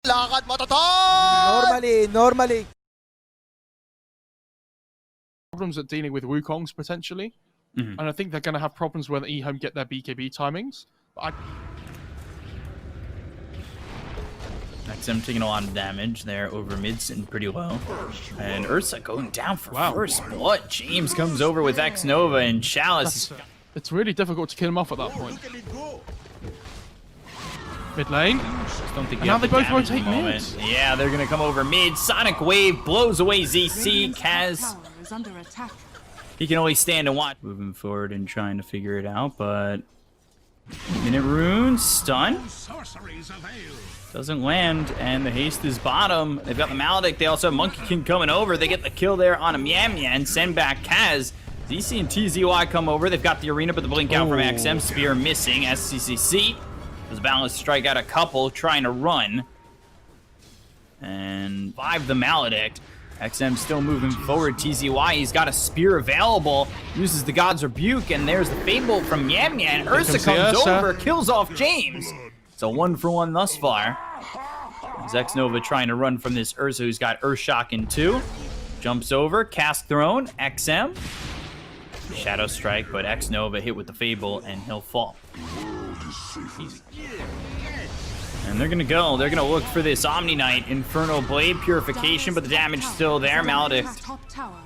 Lakad mo, Toton! Normally. Problems at dealing with Wukongs potentially, and I think they're going to have problems when EHOME get their BKB timings. But XM taking a lot of damage there over mid, sitting pretty low. And Ursa going down for first blood. James comes over with X-Nova and Chalice. It's really difficult to kill him off at that point. Mid lane. Don't think And now they both rotate mid. Yeah, they're gonna come over mid. Sonic Wave blows away ZC. Kaz, he can only stand and watch. Moving forward and trying to figure it out, but Minute Rune stun doesn't land, and the haste is bottom. They've got the Maledict. They also have Monkey King coming over. They get the kill there on a Mian send back Kaz. ZC and TZY come over. They've got the arena, but the blink out from XM. Spear missing. SCCC was balanced strike out a couple, trying to run. And 5 the Maledict. XM still moving forward. TZY, he's got a spear available. Uses the God's Rebuke, and there's the Fable from Mian. Ursa comes over, kills off James. It's a 1-for-1 thus far. As X-Nova trying to run from this Ursa, who's got Earthshock in 2. Jumps over, cast thrown, XM. Shadow Strike, but X-Nova hit with the Fable, and he'll fall. Easy. And they're gonna look for this Omni Knight, Infernal Blade, Purification, but the damage still there. Maledict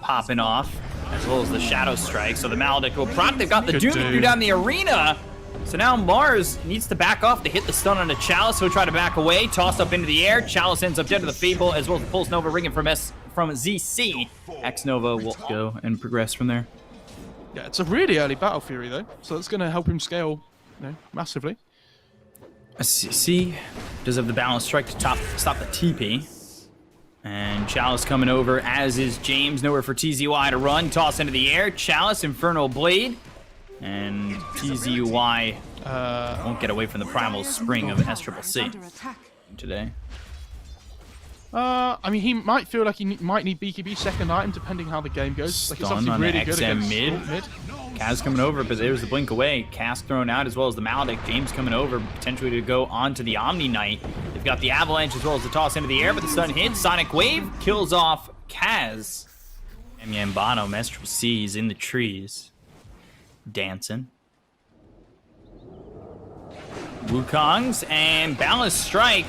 popping off, as well as the Shadow Strike. So the Maledict will proc. They've got the Doom through down the arena. So now Mars needs to back off to hit the stun on the Chalice. He'll try to back away, toss up into the air. Chalice ends up dead to the Fable, as well as the Pulse Nova ringing from ZC. X-Nova will go and progress from there. Yeah, it's a really early Battle Fury though, so that's going to help him scale, massively. CeeM does have the balance strike to stop the TP. And Chalice coming over, as is James. Nowhere for TZY to run. Toss into the air. Chalice, Infernal Blade. And TZY won't get away from the Primal Spring of SCCC today. I mean, he might feel like he might need BKB second item, depending how the game goes. Like, it's Stun obviously on really the good XM against mid. Kaz coming over, but there's the blink away. Cast thrown out, as well as the Maledict. James coming over, potentially to go on to the Omni Knight. They've got the Avalanche, as well as the toss into the air, but the stun hits. Sonic Wave kills off Kaz. Mian bottom, SCCC is in the trees, dancing. Wukongs and Balance Strike.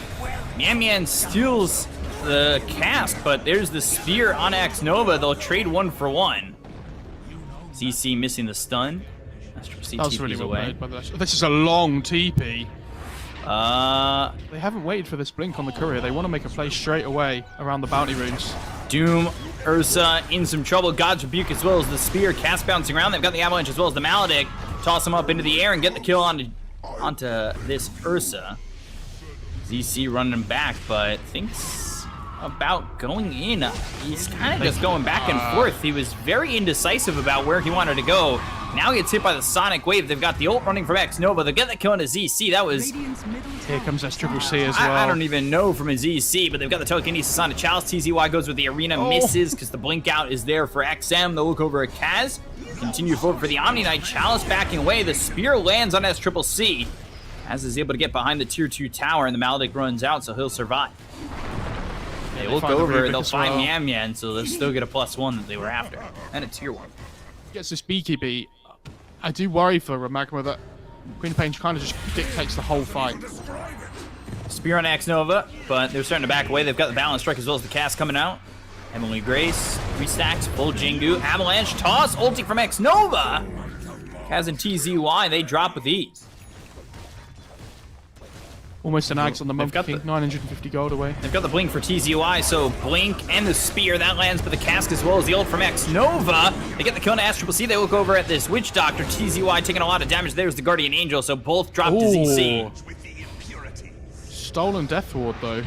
Mian steals the cast, but there's the spear on X-Nova. They'll trade 1-for-1. ZC missing the stun. That was really well played by the Dash. This is a long TP. They haven't waited for this blink on the courier. They want to make a play straight away around the bounty runes. Doom, Ursa in some trouble. God's Rebuke, as well as the spear. Cast bouncing around. They've got the Avalanche, as well as the Maledict. Toss him up into the air and get the kill onto this Ursa. ZC running him back, but thinks about going in. He's kind of just going back and forth. He was very indecisive about where he wanted to go. Now he gets hit by the Sonic Wave. They've got the ult running from X-Nova. They'll get the kill into ZC. That was... Here comes SCCC as well. I don't even know from a ZC, but they've got the telekinesis on a Chalice. TZY goes with the arena, misses because the blink out is there for XM. They'll look over at Kaz. Continue forward for the Omni Knight. Chalice backing away. The spear lands on SCCC. Kaz is able to get behind the tier 2 tower, and the Maledict runs out, so he'll survive. They look over, they'll find Mian, so they'll still get a +1 that they were after. And a tier 1. Gets this BKB. I do worry for MAGMA that Queen of Pain kind of just dictates the whole fight. Spear on X-Nova, but they're starting to back away. They've got the Balance Strike as well as the cast coming out. Emily Grace, 3 stacks, full Jingu. Avalanche, toss, ulti from X-Nova. Kaz and TZY, they drop with ease. Almost an Ags on the Monkey King, 950 gold away. They've got the blink for TZY, so blink and the spear, that lands for the cask as well as the ult from X-Nova. They get the kill on SCCC, they look over at this Witch Doctor. TZY taking a lot of damage, there's the Guardian Angel, so both drop to ZC. Stolen Death Ward though.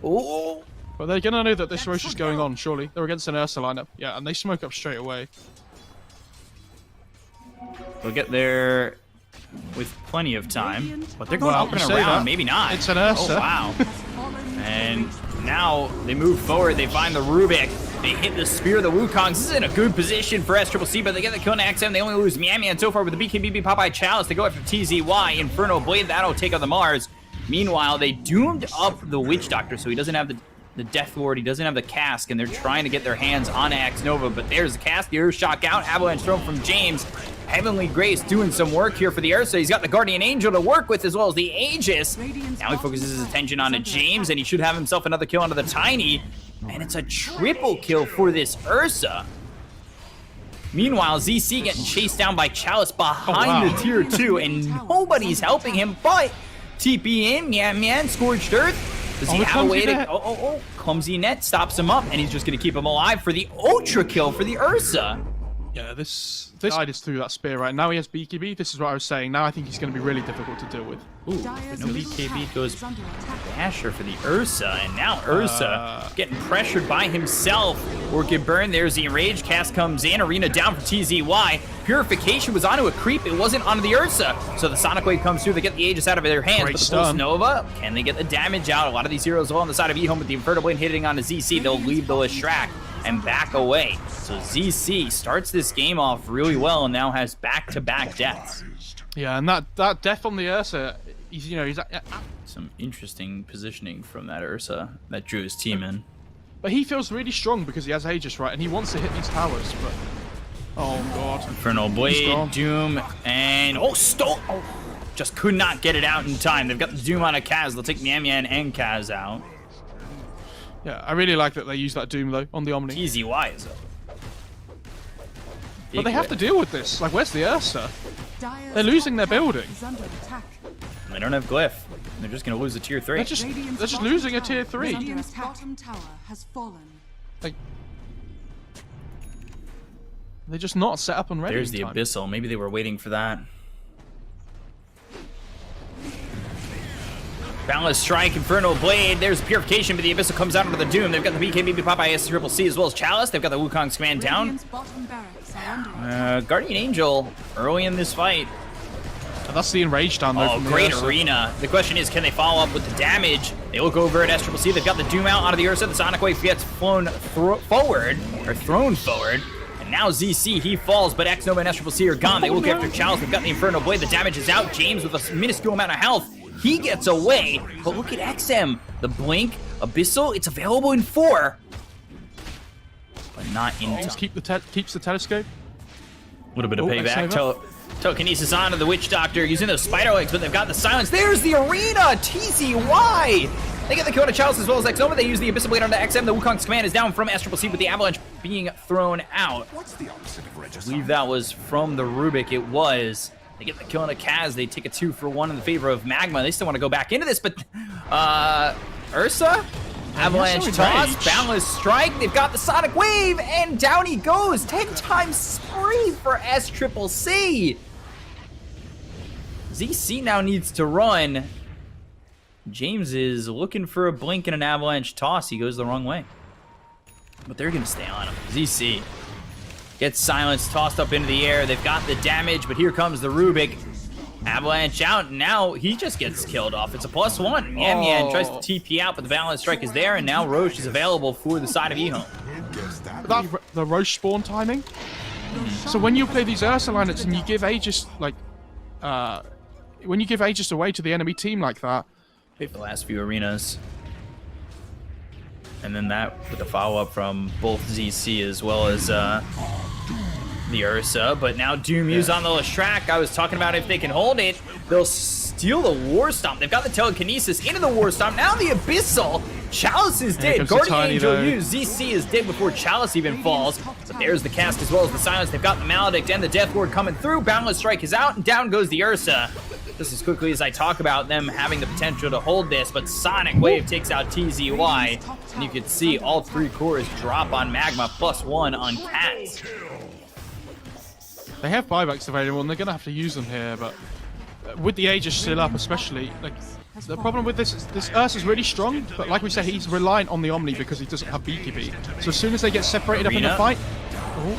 Oh. But they're gonna know that this Roche is going on, surely. They're against an Ursa lineup. Yeah, and they smoke up straight away. They'll get there with plenty of time, but they're going up and around. Maybe not. It's an Ursa. Oh, wow. And now they move forward. They find the Rubik. They hit the spear of the Wukongs. This is in a good position for SCCC, but they get the kill on XM. They only lose Mian so far with the BKB Popeye Chalice. They go after TZY. Infernal Blade. That'll take on the Mars. Meanwhile, they doomed up the Witch Doctor, so he doesn't have the Death Lord, he doesn't have the cask, and they're trying to get their hands on X Nova, but there's the cask, the Earth Shock out, Avalanche thrown from James. Heavenly Grace doing some work here for the Ursa. He's got the Guardian Angel to work with as well as the Aegis. Now he focuses his attention on a James, and he should have himself another kill onto the Tiny. And it's a triple kill for this Ursa. Meanwhile, ZC getting chased down by Chalice behind the tier 2, and nobody's helping him, but TP in, man, Scorched Earth. Does he have a way to... Clumsy Net stops him up, and he's just going to keep him alive for the Ultra kill for the Ursa. Yeah, this side is through that spear right now. He has BKB. This is what I was saying. Now I think he's going to be really difficult to deal with. Ooh, but no BKB goes Basher for the Ursa, and now Ursa getting pressured by himself. Orchid Burn, there's the Enrage cast comes in. Arena down for TZY. Purification was onto a creep. It wasn't onto the Ursa. So the Sonic Wave comes through. They get the Aegis out of their hands. Great but the stun. Pulse Nova, can they get the damage out? A lot of these heroes all on the side of EHOME with the Inferno Blade hitting on the ZC. They'll leave the Lestrak and back away. So ZC starts this game off really well and now has back-to-back deaths. Yeah, and that death on the Ursa, he's some interesting positioning from that Ursa that drew his team in. But he feels really strong because he has Aegis, right? And he wants to hit these towers, but oh god. Infernal Blade, Doom, and just could not get it out in time. They've got the Doom on a Kaz. They'll take Mian and Kaz out. Yeah, I really like that they use that Doom, though, on the Omni. TZY is up. But they have to deal with this. Like, where's the Ursa? They're losing their building. They don't have Glyph. They're just going to lose a tier 3. They're just losing a tier 3. Like, they're just not set up and ready. There's the Abyssal. Maybe they were waiting for that. Boundless Strike, Infernal Blade, there's Purification, but the Abyssal comes out into the Doom. They've got the BKB, Popeye, SCCC, as well as Chalice. They've got the Wukong's command down. Guardian Angel early in this fight. That's the Enrage down there. Oh, great Arena. The question is, can they follow up with the damage? They look over at SCCC. They've got the Doom out onto the Ursa. The Sonic Wave gets thrown forward. And now ZC, he falls, but X Nova and SCCC are gone. They look after Chalice. They've got the Infernal Blade. The damage is out. James with a minuscule amount of health. He gets away, but look at XM. The Blink, Abyssal, it's available in 4. But not in time. Keeps the telescope. A little bit of payback. Telekinesis onto the Witch Doctor using those spider legs, but they've got the silence. There's the Arena! TZY! They get the kill on Chalice as well as X Nova. They use the Abyssal Blade onto XM. The Wukong's command is down from SCCC with the Avalanche being thrown out. What's the opposite of Regicide? I believe that was from the Rubik. It was. They get the kill on a Kaz. They take a 2-for-1 in the favor of Magma. They still want to go back into this, but Ursa? Avalanche toss, Boundless Strike. They've got the Sonic Wave, and down he goes. 10 times spree for SCCC. ZC now needs to run. James is looking for a Blink and an Avalanche toss. He goes the wrong way. But they're going to stay on him. ZC gets silenced, tossed up into the air. They've got the damage, but here comes the Rubik. Avalanche out, and now he just gets killed off. It's a +1. Mian tries to TP out, but the Balance Strike is there, and now Roche is available for the side of EHOME. The Roche spawn timing. So when you play these Ursa lineups and you give Aegis, like, when you give Aegis away to the enemy team like that, The last few arenas. And then that with the follow-up from both ZC as well as the Ursa. But now Doom used on the Lestrak. I was talking about if they can hold it, they'll steal the War Stomp. They've got the Telekinesis into the War Stomp. Now the Abyssal. Chalice is dead. Guardian Angel used. ZC is dead before Chalice even falls. But there's the cast as well as the Silence. They've got the Maledict and the Death Ward coming through. Boundless Strike is out, and down goes the Ursa. Just as quickly as I talk about them having the potential to hold this, but Sonic Wave takes out TZY, and you can see all 3 cores drop on Magma, +1 on Cats. they have buybacks available, and they're going to have to use them here, but with the Aegis still up especially, like, the problem with this is this Ursa's really strong, but like we said, he's reliant on the Omni because he doesn't have BKB. So as soon as they get separated up in the fight...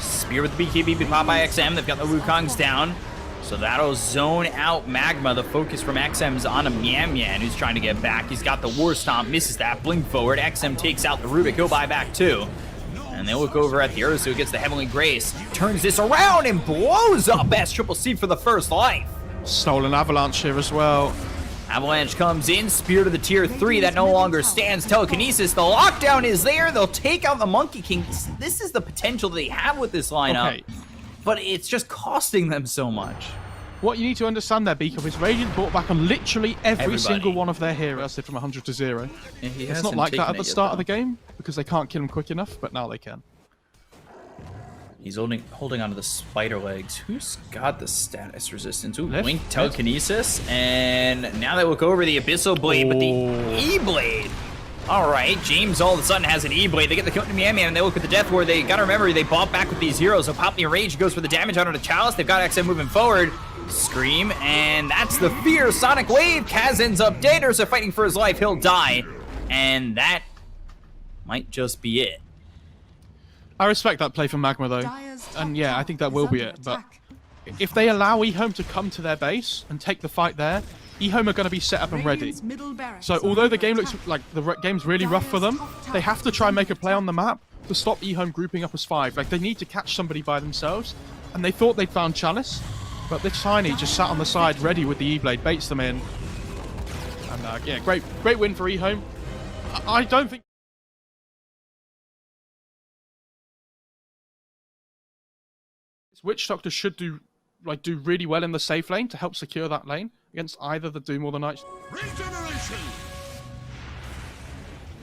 Spear with the BKB, been popped by XM. They've got the Wukongs down. So that'll zone out Magma. The focus from XM's on a Mian, who's trying to get back. He's got the War Stomp, misses that. Blink forward. XM takes out the Rubik. He'll buy back too. And they look over at the Ursa, who gets the Heavenly Grace. Turns this around and blows up SCCC for the first life. Stolen Avalanche here as well. Avalanche comes in, spear to the tier 3 that no longer stands. Telekinesis, the lockdown is there. They'll take out the Monkey King. This is the potential they have with this lineup, but it's just costing them so much. What you need to understand there, Beacon, is Radiant brought back on literally every single one of their heroes from 100 to 0. It's not like that at the start of the game, because they can't kill them quick enough, but now they can. He's holding onto the spider legs. Who's got the status resistance? Ooh, Blink, Telekinesis, and now they look over the Abyssal Blade, but the E-Blade. All right, James all of a sudden has an E-Blade. They get the kill to Miami, and they look at the Death Ward. They gotta remember, they bought back with these heroes, so Pop the Rage goes for the damage onto the Chalice. They've got XM moving forward. Scream, and that's the Fear Sonic Wave. Kaz ends up dead. Ursa fighting for his life. He'll die, and that might just be it. I respect that play from Magma, though. And yeah, I think that will be it. But if they allow EHOME to come to their base and take the fight there, EHOME are going to be set up and ready. So although the game looks like the game's really rough for them, they have to try and make a play on the map to stop EHOME grouping up as 5. Like, they need to catch somebody by themselves. And they thought they'd found Chalice, but this Tiny just sat on the side ready with the E-Blade, baits them in. And yeah, great win for EHOME. I don't think... Witch Doctor should do really well in the safe lane to help secure that lane against either the Doom or the Knights.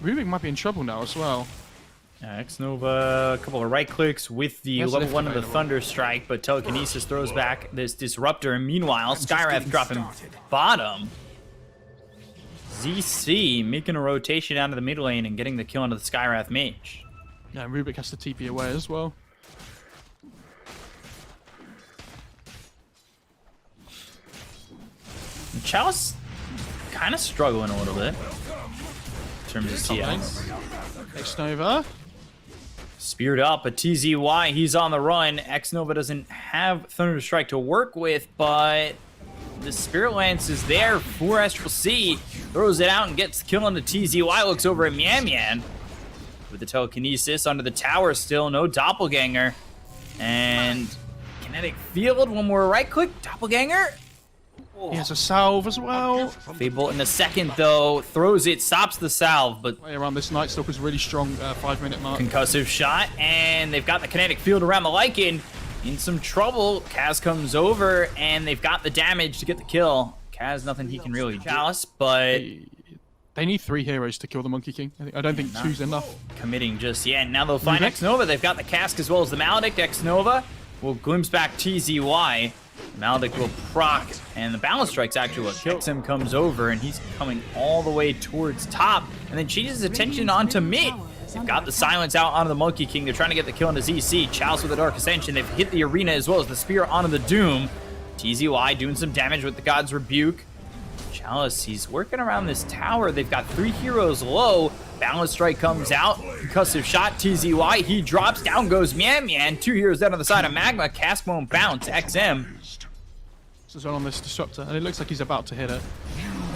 Rubik might be in trouble now as well. X-Nova, a couple of right clicks with the level 1 of the Thunder Strike, but Telekinesis throws back this Disruptor, and meanwhile, Skywrath dropping bottom. ZC making a rotation down to the mid lane and getting the kill onto the Skywrath Mage. Yeah, Rubik has to TP away as well. Chalice kind of struggling a little bit in terms of TS. X-Nova. Speared up, but TZY, he's on the run. X-Nova doesn't have Thunder Strike to work with, but the Spirit Lance is there for Astral Sea. Throws it out and gets the kill on the TZY. Looks over at Mian with the Telekinesis under the tower still. No Doppelganger. And Kinetic Field, one more right click. Doppelganger. He has a salve as well. Fable in a second, though, throws it, stops the salve, but... around this Night Stalker's really strong 5-minute mark. Concussive shot, and they've got the kinetic field around the Lycan. In some trouble, Kaz comes over, and they've got the damage to get the kill. Kaz, nothing he can really Chalice, but... They need 3 heroes to kill the Monkey King. I don't think 2's enough. Committing just yet. Now they'll find X-Nova. They've got the Cask as well as the Maledict. X-Nova will glimpse back TZY. Maledict will proc, and the Balance Strike's actually what kills him. Comes over, and he's coming all the way towards top, and then changes his attention onto mid. They've got the Silence out onto the Monkey King. They're trying to get the kill on the ZC. Chalice with the Dark Ascension. They've hit the arena as well as the Spear onto the Doom. TZY doing some damage with the God's Rebuke. Chalice, he's working around this tower. They've got 3 heroes low. Balance Strike comes out. Concussive shot, TZY. He drops. Down goes Mian. 2 heroes down on the side of Magma. Cask won't bounce. XM. This is on this Disruptor, and it looks like he's about to hit it.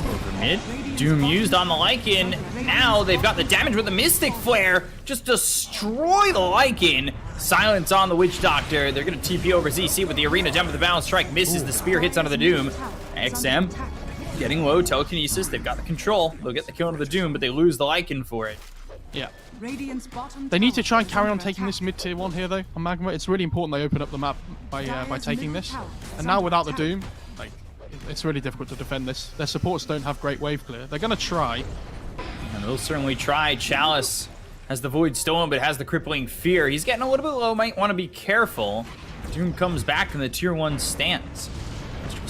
Over mid. Doom used on the Lycan. Now they've got the damage with the Mystic Flare. Just destroy the Lycan. Silence on the Witch Doctor. They're going to TP over ZC with the arena down with the Balance Strike. Misses. The Spear hits onto the Doom. XM getting low. Telekinesis. They've got the control. They'll get the kill onto the Doom, but they lose the Lycan for it. Yeah. They need to try and carry on taking this mid-tier 1 here, though, on Magma. It's really important they open up the map by taking this. And now without the Doom, like, it's really difficult to defend this. Their supports don't have great wave clear. They're going to try. And they'll certainly try. Chalice has the Void stolen, but has the Crippling Fear. He's getting a little bit low. Might want to be careful. Doom comes back in the tier 1 stance.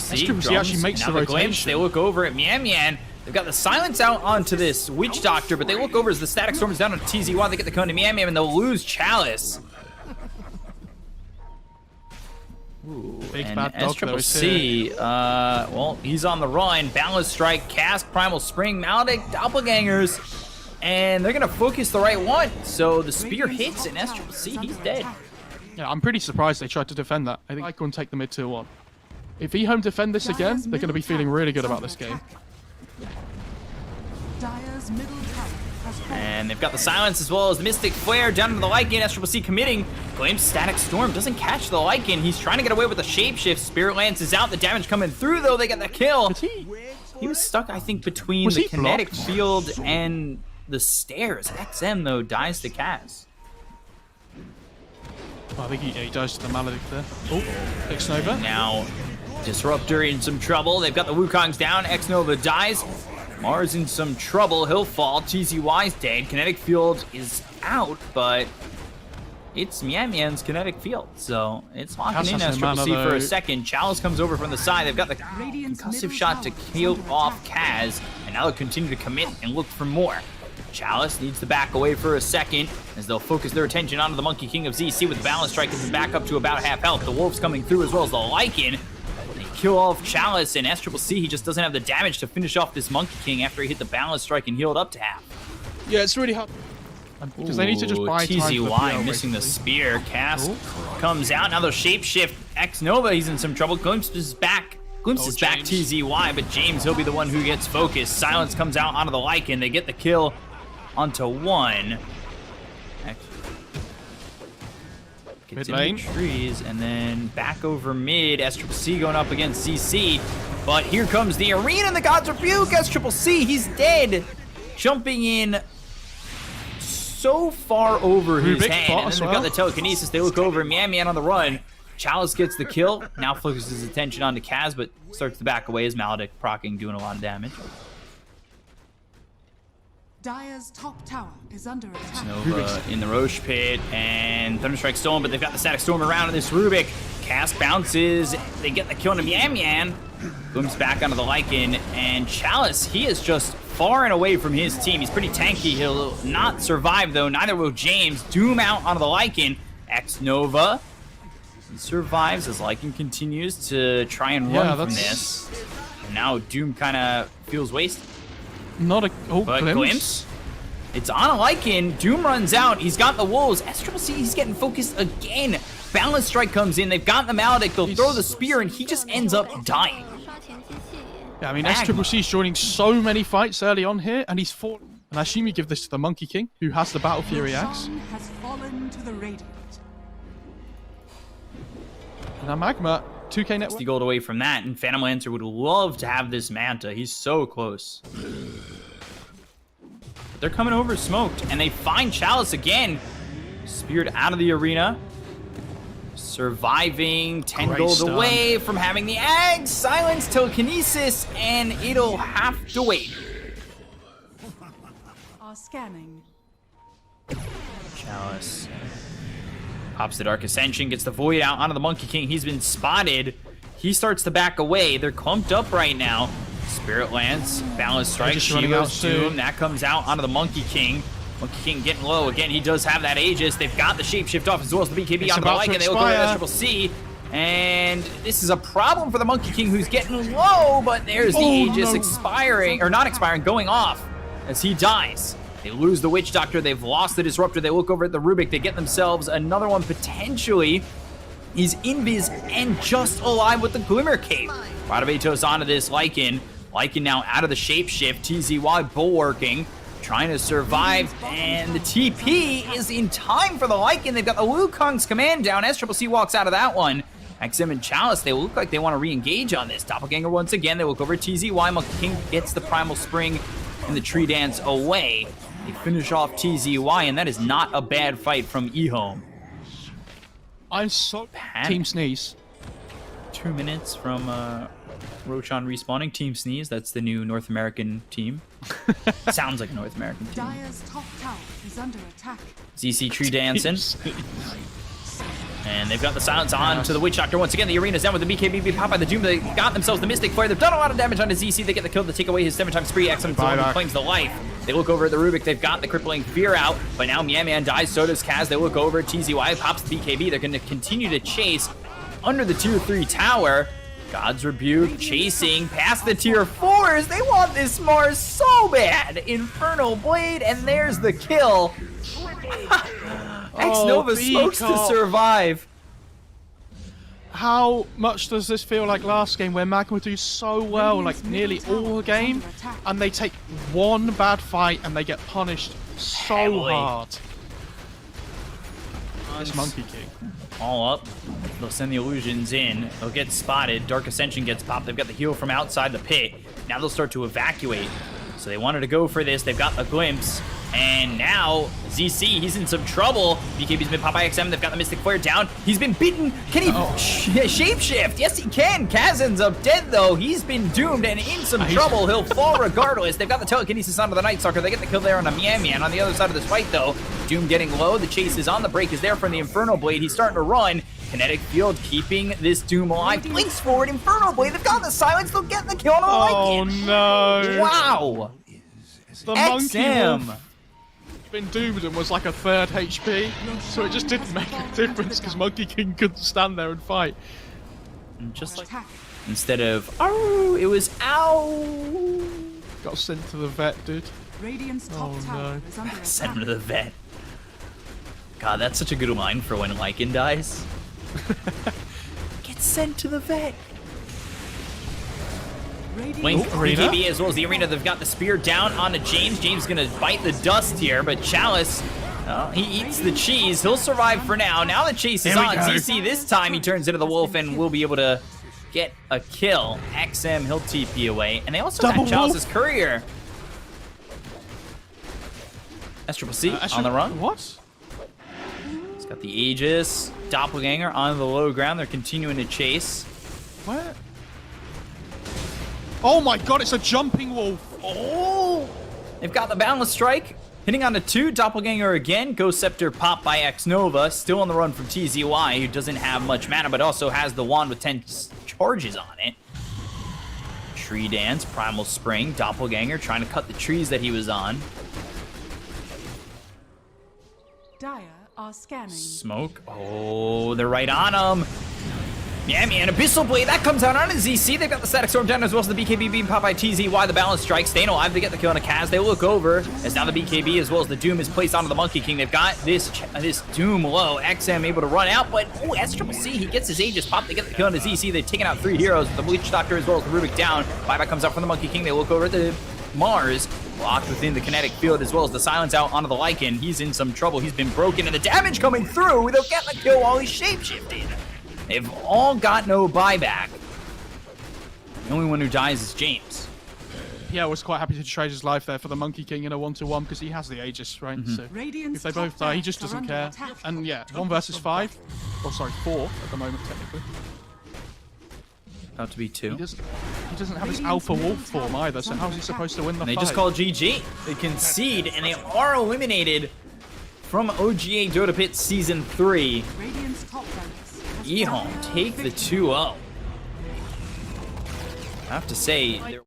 That's true, he actually makes the rotation. They look over at Mian. They've got the Silence out onto this Witch Doctor, but they look over as the Static Storm is down on TZY. They get the cone to Mian, and they'll lose Chalice. Ooh, Big and bad dog S-Triple-C, well, he's on the run. Balance Strike, Cask, Primal Spring, Maledict, Doppelgangers, and they're going to focus the right one. So the Spear hits, and S-Triple-C, he's dead. Yeah, I'm pretty surprised they tried to defend that. I think I couldn't take the mid-tier 1. If EHOME defend this again, they're going to be feeling really good about this game. Dire's middle tower And they've got the silence as well as the Mystic Flare down to the Lycan. SCC committing. Glimpse, Static Storm doesn't catch the Lycan. He's trying to get away with the Shapeshift. Spirit Lance is out. The damage coming through, though. They get the kill. He was stuck, I think, between the kinetic field and the stairs. XM, though, dies to Kaz. Oh, I think he dies to the Maledict there. Oh, X-Nova. Now, Disruptor in some trouble. They've got the Wukongs down. X-Nova dies. Mars in some trouble. He'll fall. TZY's dead. Kinetic field is out, but it's Mian's kinetic field, so it's locking in SCC for a second. Chalice comes over from the side. They've got the concussive shot to kill off Kaz, and now they'll continue to commit and look for more. Chalice needs to back away for a second as they'll focus their attention onto the Monkey King of ZC with the Balance Strike and back up to about half health. The Wolves coming through as well as the Lycan. They kill off Chalice, and SCC, he just doesn't have the damage to finish off this Monkey King after he hit the Balance Strike and healed up to half. Yeah, it's really hard. Because they need to just buy time TZY for the PL, missing the spear. Cast comes out. Now they'll shapeshift. X-Nova, he's in some trouble. Glimpse is back. Glimpse is back TZY, but James, he'll be the one who gets focused. Silence comes out onto the Lycan. They get the kill onto one. Gets in the trees, and then back over mid. SCC going up against CC. But here comes the arena, and the God's Rebuke. SCC, he's dead. Jumping in so far over his head, and then they've got the telekinesis. They look over, Man on the run. Chalice gets the kill. Now focuses his attention onto Kaz, but starts to back away as Maledict proccing, doing a lot of damage. Dire's top tower is under attack. Nova in the Roche pit, and Thunderstrike stolen, but they've got the Static Storm around in this Rubik. Cast bounces. They get the kill on Man. Booms back onto the Lycan, and Chalice, he is just far and away from his team. He's pretty tanky. He'll not survive, though. Neither will James. Doom out onto the Lycan. X-Nova. He survives as Lycan continues to try and run from this. And now Doom kind of feels wasted. Not a Glimpse. It's on a Lycan. Doom runs out. He's got the Wolves. SCC, he's getting focused again. Balance Strike comes in. They've got the Maledict. They'll throw the spear, and he just ends up dying. Yeah, I mean, SCC is joining so many fights early on here, and he's fought. And I assume you give this to the Monkey King, who has the Battle Fury axe. Has fallen to the Radiant. Now Magma, 2K network. 60 gold away from that, and Phantom Lancer would love to have this Manta. He's so close. But they're coming over smoked, and they find Chalice again. Speared out of the arena. Surviving, 10 gold away from having the Ags. Silence, telekinesis, and it'll have to wait. Are scanning. Chalice pops the Dark Ascension, gets the Void out onto the Monkey King. He's been spotted. He starts to back away. They're clumped up right now. Spirit Lance, Balance Strike, Shiva's Doom. That comes out onto the Monkey King. Monkey King getting low. Again, he does have that Aegis. They've got the Shapeshift off as well as the BKB onto the Lycan. They look over at SCC. And this is a problem for the Monkey King, who's getting low, but there's the Aegis expiring, or not expiring, going off as he dies. They lose the Witch Doctor. They've lost the Disruptor. They look over at the Rubik. They get themselves another one potentially. He's invis and just alive with the Glimmer Cape. Radavetos onto this Lycan. Lycan now out of the Shapeshift. TZY bulwarking, trying to survive, and the TP is in time for the Lycan. They've got the Wukong's command down. SCC walks out of that one. XM and Chalice, they look like they want to re-engage on this. Doppelganger once again. They look over TZY. Monkey King gets the Primal Spring and the Tree Dance away. They finish off TZY, and that is not a bad fight from EHOME. I'm so Team Sneeze. 2 minutes from Roshan respawning. Team Sneeze, that's the new North American team. Sounds like a North American team. Dire's top tower is under attack. ZC Tree dancing. And they've got the silence on to the Witch Doctor. Once again, the arena's down with the BKB pop by the Doom. They got themselves the Mystic Flare. They've done a lot of damage onto ZC. They get the kill to take away his 7-time spree. XM claims the life. They look over at the Rubik. They've got the crippling fear out, but now Man dies. So does Kaz. They look over. TZY pops the BKB. They're going to continue to chase under the tier 3 tower. God's Rebuke chasing past the tier 4s. They want this Mars so bad. Infernal Blade, and there's the kill. X-Nova smokes to survive. How much does this feel like last game where Magma do so well, like nearly all the game, and they take one bad fight and they get punished so heavily. hard. This Monkey King. All up. They'll send the illusions in. They'll get spotted. Dark Ascension gets popped. They've got the heal from outside the pit. Now they'll start to evacuate. So they wanted to go for this. They've got a glimpse. And now, ZC, he's in some trouble. BKB's been popped by XM. They've got the Mystic Flare down. He's been beaten. Can he shapeshift? Yes, he can. Kaz ends up dead, though. He's been doomed and in some trouble. He'll fall regardless. They've got the telekinesis onto the Night Stalker. They get the kill there on a Mian. On the other side of this fight, though, Doom getting low. The chase is on. The break is there from the Inferno Blade. He's starting to run. Kinetic Field keeping this Doom alive. Blinks forward. Inferno Blade. They've got the silence. They'll get the kill on Oh, Lycan. no. Wow. The Monkey XM. Wolf been doomed and was like a third HP, so it just didn't make a difference because Monkey King couldn't stand there and fight. And just like Attack. instead of ow, it was ow. Got sent to the vet, dude. Radiant's top Oh, tower no. is under Send him attack. to the vet. God, that's such a good line for when Lycan dies. Get sent to the vet. Blink, Radiant's Arena? BKB as well as the arena. They've got the spear down onto James. James gonna bite the dust here, but Chalice, oh, he eats the cheese. He'll survive for now. Now the chase is Here we on. go. ZC this time he turns into the wolf and will be able to get a kill. XM, he'll TP away. And they also Double got Chalice's courier. S-Triple-C on the run. What? He's got the Aegis. Doppelganger on the low ground. They're continuing to chase. What? Oh my god, it's a jumping wolf! Oh! They've got the Boundless Strike. Hitting onto 2. Doppelganger again. Ghost Scepter popped by X-Nova. Still on the run from TZY, who doesn't have much mana, but also has the wand with 10 charges on it. Tree Dance, Primal Spring, Doppelganger trying to cut the trees that he was on. Dire are scanning. Smoke. Oh, they're right on him. Yeah, man, Abyssal Blade, that comes out on a ZC. They've got the Static Storm down as well as the BKB being popped by TZY. The Balance Strike, staying alive. They get the kill on a Kaz. They look over as now the BKB as well as the Doom is placed onto the Monkey King. They've got this Doom low. XM able to run out, but oh, S-Triple-C, he gets his Aegis popped. They get the kill on the ZC. They've taken out 3 heroes with the Bleach Doctor as well as the Rubik down. Buyback comes out from the Monkey King. They look over at the Mars. Locked within the kinetic field as well as the silence out onto the Lycan. He's in some trouble. He's been broken and the damage coming through. They'll get the kill while he's shapeshifted. They've all got no buyback. The only one who dies is James. Yeah, I was quite happy to trade his life there for the Monkey King in a 1-to-1 because he has the Aegis, right? So Radiant's if they both top die, he towers just are doesn't under care. attack. And yeah, 1 versus 5. Oh, sorry, 4 at the moment, technically. About to be 2. He doesn't have his alpha wolf form either, so how's he supposed to win the And they fight? just call GG. They concede and they are eliminated from OGA Dota Pit Season 3. Radiant's top barracks has EHOME dire take the victory. 2-0. I have to say,